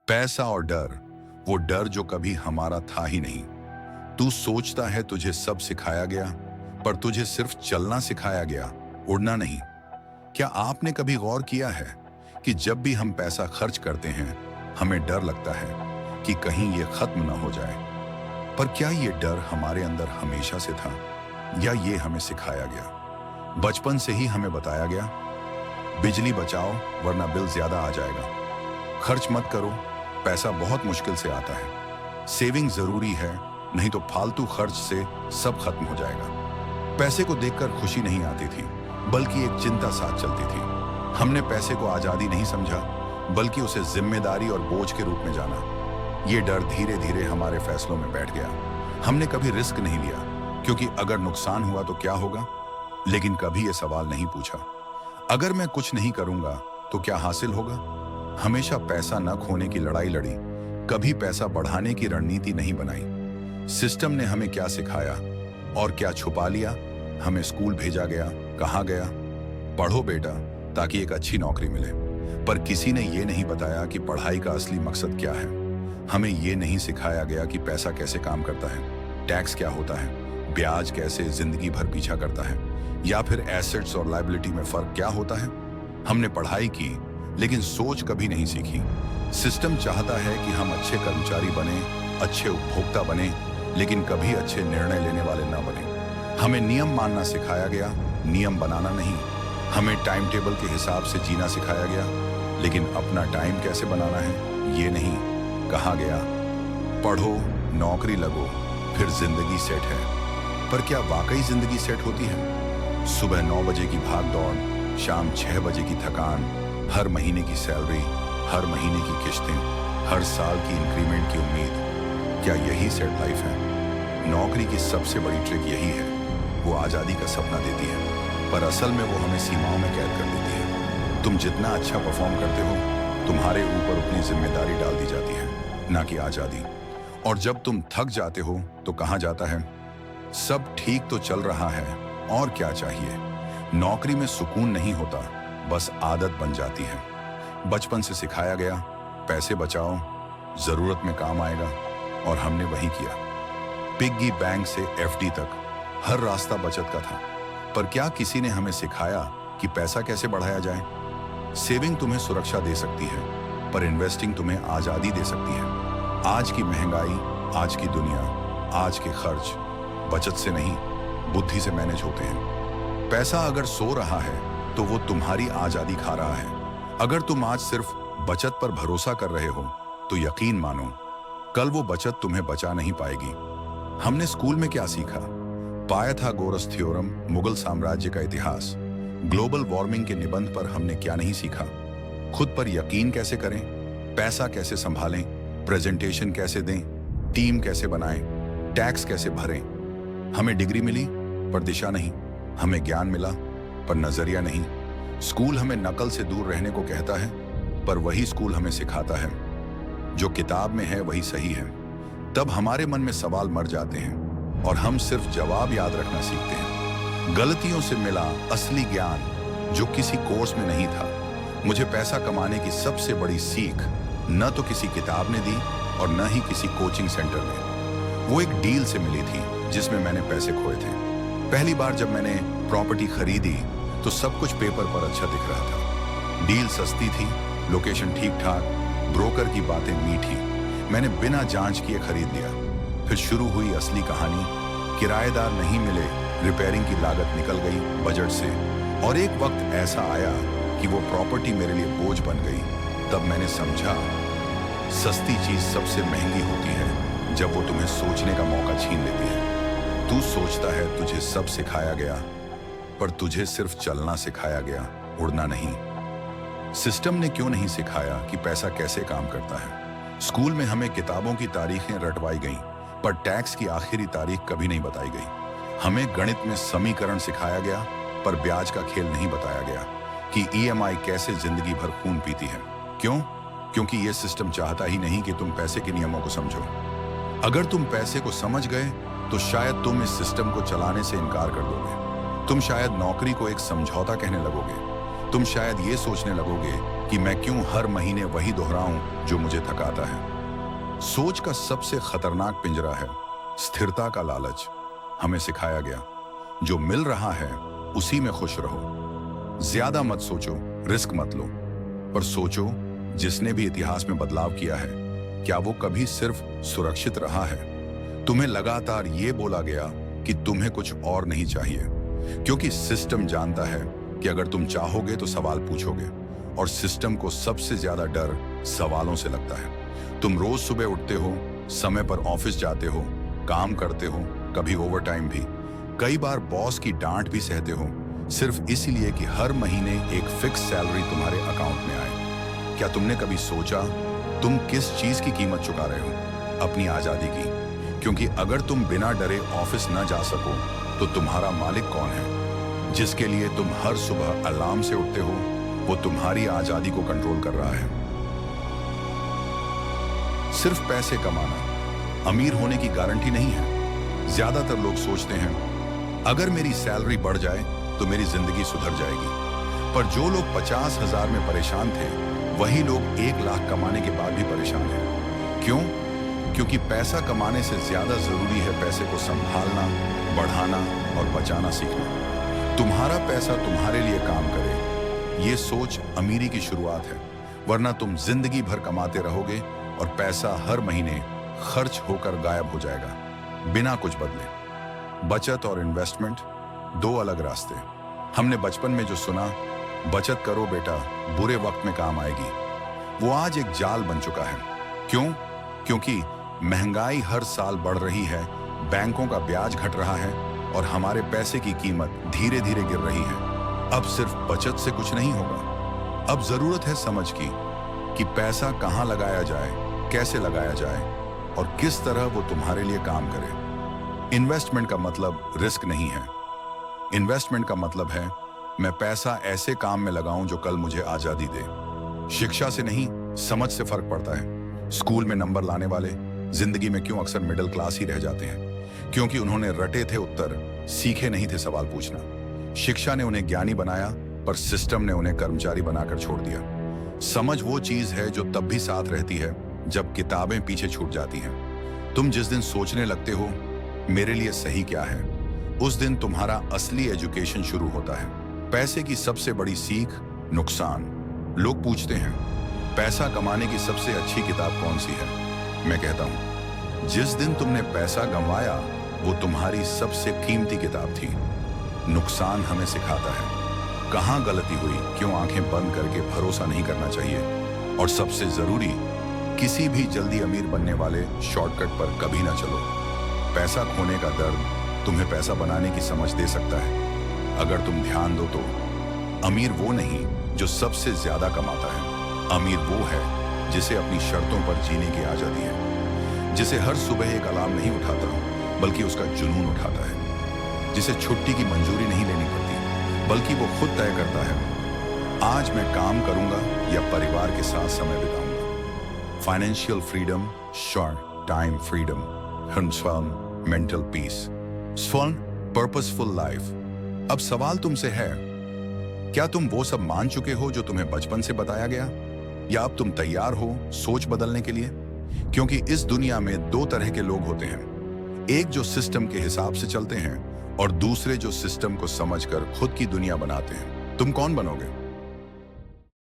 पैसा और डर, वो डर जो कभी हमारा था ही नहीं। तू सोचता है तुझे सब सिखाया गया, पर तुझे सिर्फ चलना सिखाया गया, उड़ना नहीं। क्या आपने कभी गौर किया है कि जब भी हम पैसा खर्च करते हैं, हमें डर लगता है कि कहीं ये खत्म ना हो जाए। पर क्या ये डर हमारे अंदर हमेशा से था, या ये हमें सिखाया गया? बचपन से ही हमें बताया गया, बिजली बचाओ वरना बिल ज्यादा आ जाएगा, खर्च मत करो, पैसा बहुत मुश्किल से आता है, सेविंग जरूरी है, नहीं तो फालतू खर्च से सब खत्म हो जाएगा। पैसे को देखकर खुशी नहीं आती थी, बल्कि एक चिंता साथ चलती थी। हमने पैसे को आजादी नहीं समझा, बल्कि उसे जिम्मेदारी और बोझ के रूप में जाना। ये डर धीरे धीरे हमारे फैसलों में बैठ गया। हमने कभी रिस्क नहीं लिया, क्योंकि अगर नुकसान हुआ तो क्या होगा, लेकिन कभी ये सवाल नहीं पूछा, अगर मैं कुछ नहीं करूंगा तो क्या हासिल होगा। हमेशा पैसा न खोने की लड़ाई लड़ी, कभी पैसा बढ़ाने की रणनीति नहीं बनाई। सिस्टम ने हमें क्या सिखाया और क्या छुपा लिया। हमें स्कूल भेजा गया, कहा गया पढ़ो बेटा ताकि एक अच्छी नौकरी मिले, पर किसी ने ये नहीं बताया कि पढ़ाई का असली मकसद क्या है। हमें ये नहीं सिखाया गया कि पैसा कैसे काम करता है, टैक्स क्या होता है, ब्याज कैसे जिंदगी भर पीछा करता है, या फिर एसेट्स और लायबिलिटी में फर्क क्या होता है। हमने पढ़ाई की, लेकिन सोच कभी नहीं सीखी। सिस्टम चाहता है कि हम अच्छे कर्मचारी बने, अच्छे उपभोक्ता बने, लेकिन कभी अच्छे निर्णय लेने वाले न बने। हमें नियम मानना सिखाया गया, नियम बनाना नहीं। हमें टाइम टेबल के हिसाब से जीना सिखाया गया, लेकिन अपना टाइम कैसे बनाना है ये नहीं। कहा गया पढ़ो, नौकरी लगो, फिर जिंदगी सेट है। पर क्या वाकई जिंदगी सेट होती है? सुबह 9 बजे की भाग दौड़, शाम 6 बजे की थकान, हर महीने की सैलरी, हर महीने की किस्तें, हर साल की इंक्रीमेंट की उम्मीद, क्या यही सेट लाइफ है? नौकरी की सबसे बड़ी ट्रिक यही है, वो आज़ादी का सपना देती है, पर असल में वो हमें सीमाओं में कैद कर देती है। तुम जितना अच्छा परफॉर्म करते हो, तुम्हारे ऊपर उतनी जिम्मेदारी डाल दी जाती है, ना कि आज़ादी। और जब तुम थक जाते हो तो कहा जाता है सब ठीक तो चल रहा है, और क्या चाहिए। नौकरी में सुकून नहीं होता, बस आदत बन जाती है। बचपन से सिखाया गया पैसे बचाओ, जरूरत में काम आएगा, और हमने वही किया। पिग्गी बैंक से एफडी तक हर रास्ता बचत का था। पर क्या किसी ने हमें सिखाया कि पैसा कैसे बढ़ाया जाए? सेविंग तुम्हें सुरक्षा दे सकती है, पर इन्वेस्टिंग तुम्हें आजादी दे सकती है। आज की महंगाई, आज की दुनिया, आज के खर्च बचत से नहीं, बुद्धि से मैनेज होते हैं। पैसा अगर सो रहा है तो वो तुम्हारी आजादी खा रहा है। अगर तुम आज सिर्फ बचत पर भरोसा कर रहे हो तो यकीन मानो, कल वो बचत तुम्हें बचा नहीं पाएगी। हमने स्कूल में क्या सीखा? पाया था गोरस थ्योरम, मुगल साम्राज्य का इतिहास। ग्लोबल वार्मिंग के निबंध पर हमने क्या नहीं सीखा? खुद पर यकीन कैसे करें, पैसा कैसे संभालें, प्रेजेंटेशन कैसे दें, टीम कैसे बनाएं, टैक्स कैसे भरें। हमें डिग्री मिली पर दिशा नहीं, हमें ज्ञान मिला पर नजरिया नहीं। स्कूल हमें नकल से दूर रहने को कहता है, पर वही स्कूल हमें सिखाता है जो किताब में है वही सही है। तब हमारे मन में सवाल मर जाते हैं और हम सिर्फ जवाब याद रखना सीखते हैं। गलतियों से मिला असली ज्ञान जो किसी कोर्स में नहीं था। मुझे पैसा कमाने की सबसे बड़ी सीख न तो किसी किताब ने दी और न ही किसी कोचिंग सेंटर ने। वो एक डील से मिली थी जिसमें मैंने पैसे खोए थे। पहली बार जब मैंने प्रॉपर्टी खरीदी तो सब कुछ पेपर पर अच्छा दिख रहा था। डील सस्ती थी, लोकेशन ठीक ठाक, ब्रोकर की बातें मीठी। मैंने बिना जांच किए खरीद लिया। फिर शुरू हुई असली कहानी। किराएदार नहीं मिले, रिपेयरिंग की लागत निकल गई बजट से, और एक वक्त ऐसा आया कि वो प्रॉपर्टी मेरे लिए बोझ बन गई। तब मैंने समझा, सस्ती चीज सबसे महंगी होती है जब वो तुम्हें सोचने का मौका छीन लेती है। तू सोचता है तुझे सब सिखाया गया, पर तुझे सिर्फ चलना सिखाया गया, उड़ना नहीं। सिस्टम ने क्यों नहीं सिखाया कि पैसा कैसे काम करता है? स्कूल में हमें किताबों की तारीखें रटवाई गईं, पर टैक्स की आखिरी तारीख कभी नहीं बताई गई। हमें गणित में समीकरण सिखाया गया, पर ब्याज का खेल नहीं बताया गया कि ईएमआई कैसे जिंदगी भर खून पीती है। क्यों? क्योंकि यह सिस्टम चाहता ही नहीं कि तुम पैसे के नियमों को समझो। अगर तुम पैसे को समझ गए तो शायद तुम इस सिस्टम को चलाने से इनकार कर दोगे। तुम शायद नौकरी को एक समझौता कहने लगोगे, तुम शायद ये सोचने लगोगे कि मैं क्यों हर महीने वही दोहराऊं जो मुझे थकाता है। सोच का सबसे खतरनाक पिंजरा है स्थिरता का लालच। हमें सिखाया गया जो मिल रहा है उसी में खुश रहो, ज्यादा मत सोचो, रिस्क मत लो। पर सोचो, जिसने भी इतिहास में बदलाव किया है, क्या वो कभी सिर्फ सुरक्षित रहा है? तुम्हें लगातार ये बोला गया कि तुम्हें कुछ और नहीं चाहिए, क्योंकि सिस्टम जानता है कि अगर तुम चाहोगे तो सवाल पूछोगे, और सिस्टम को सबसे ज्यादा डर सवालों से लगता है। तुम रोज सुबह उठते हो, समय पर ऑफिस जाते हो, काम करते हो, कभी ओवरटाइम भी, कई बार बॉस की डांट भी सहते हो, सिर्फ इसलिए कि हर महीने एक फिक्स सैलरी तुम्हारे अकाउंट में आए। क्या तुमने कभी सोचा तुम किस चीज की कीमत चुका रहे हो? अपनी आजादी की। क्योंकि अगर तुम बिना डरे ऑफिस न जा सको तो तुम्हारा मालिक कौन है? जिसके लिए तुम हर सुबह अलार्म से उठते हो, वो तुम्हारी आजादी को कंट्रोल कर रहा है। सिर्फ पैसे कमाना अमीर होने की गारंटी नहीं है। ज्यादातर लोग सोचते हैं अगर मेरी सैलरी बढ़ जाए तो मेरी जिंदगी सुधर जाएगी। पर जो लोग 50,000 में परेशान थे, वही लोग 1 लाख कमाने के बाद भी परेशान हैं। क्यों? क्योंकि पैसा कमाने से ज्यादा जरूरी है पैसे को संभालना, बढ़ाना और बचाना सीखना। तुम्हारा पैसा तुम्हारे लिए काम करे, ये सोच अमीरी की शुरुआत है। वरना तुम जिंदगी भर कमाते रहोगे और पैसा हर महीने खर्च होकर गायब हो जाएगा, बिना कुछ बदले। बचत और इन्वेस्टमेंट दो अलग रास्ते। हमने बचपन में जो सुना, बचत करो बेटा, बुरे वक्त में काम आएगी, वो आज एक जाल बन चुका है। क्यों? क्योंकि महंगाई हर साल बढ़ रही है, बैंकों का ब्याज घट रहा है और हमारे पैसे की कीमत धीरे धीरे गिर रही है। अब सिर्फ बचत से कुछ नहीं होगा। अब जरूरत है समझ की कि पैसा कहां लगाया जाए, कैसे लगाया जाए और किस तरह वो तुम्हारे लिए काम करे। इन्वेस्टमेंट का मतलब रिस्क नहीं है। इन्वेस्टमेंट का मतलब है मैं पैसा ऐसे काम में लगाऊं जो कल मुझे आजादी दे। शिक्षा से नहीं, समझ से फर्क पड़ता है। स्कूल में नंबर लाने वाले जिंदगी में क्यों अक्सर मिडिल क्लास ही रह जाते हैं? क्योंकि उन्होंने रटे थे उत्तर, सीखे नहीं थे सवाल पूछना। शिक्षा ने उन्हें ज्ञानी बनाया, पर सिस्टम ने उन्हें कर्मचारी बनाकर छोड़ दिया। समझ वो चीज है जो तब भी साथ रहती है जब किताबें पीछे छूट जाती हैं। तुम जिस दिन सोचने लगते हो मेरे लिए सही क्या है, उस दिन तुम्हारा असली एजुकेशन शुरू होता है। पैसे की सबसे बड़ी सीख नुकसान। लोग पूछते हैं पैसा कमाने की सबसे अच्छी किताब कौन सी है? मैं कहता हूं जिस दिन तुमने पैसा गंवाया वो तुम्हारी सबसे कीमती किताब थी। नुकसान हमें सिखाता है कहां गलती हुई, क्यों आंखें बंद करके भरोसा नहीं करना चाहिए, और सबसे जरूरी, किसी भी जल्दी अमीर बनने वाले शॉर्टकट पर कभी ना चलो। पैसा खोने का दर्द तुम्हें पैसा बनाने की समझ दे सकता है अगर तुम ध्यान दो तो। अमीर वो नहीं जो सबसे ज्यादा कमाता है, अमीर वो है जिसे अपनी शर्तों पर जीने की आजादी है, जिसे हर सुबह एक अलार्म नहीं उठाता बल्कि उसका जुनून उठाता है, जिसे छुट्टी की मंजूरी नहीं लेनी पड़ती बल्कि वो खुद तय करता है आज मैं काम करूंगा या परिवार के साथ समय बिताऊंगा। Financial freedom, short time freedom, स्वर्ण मेंटल पीस, स्वर्ण पर्पसफुल लाइफ। अब सवाल तुमसे है, क्या तुम वो सब मान चुके हो जो तुम्हें बचपन से बताया गया, या अब तुम तैयार हो सोच बदलने के लिए? क्योंकि इस दुनिया में दो तरह के लोग होते हैं, एक जो सिस्टम के हिसाब से चलते हैं और दूसरे जो सिस्टम को समझकर खुद की दुनिया बनाते हैं। तुम कौन बनोगे?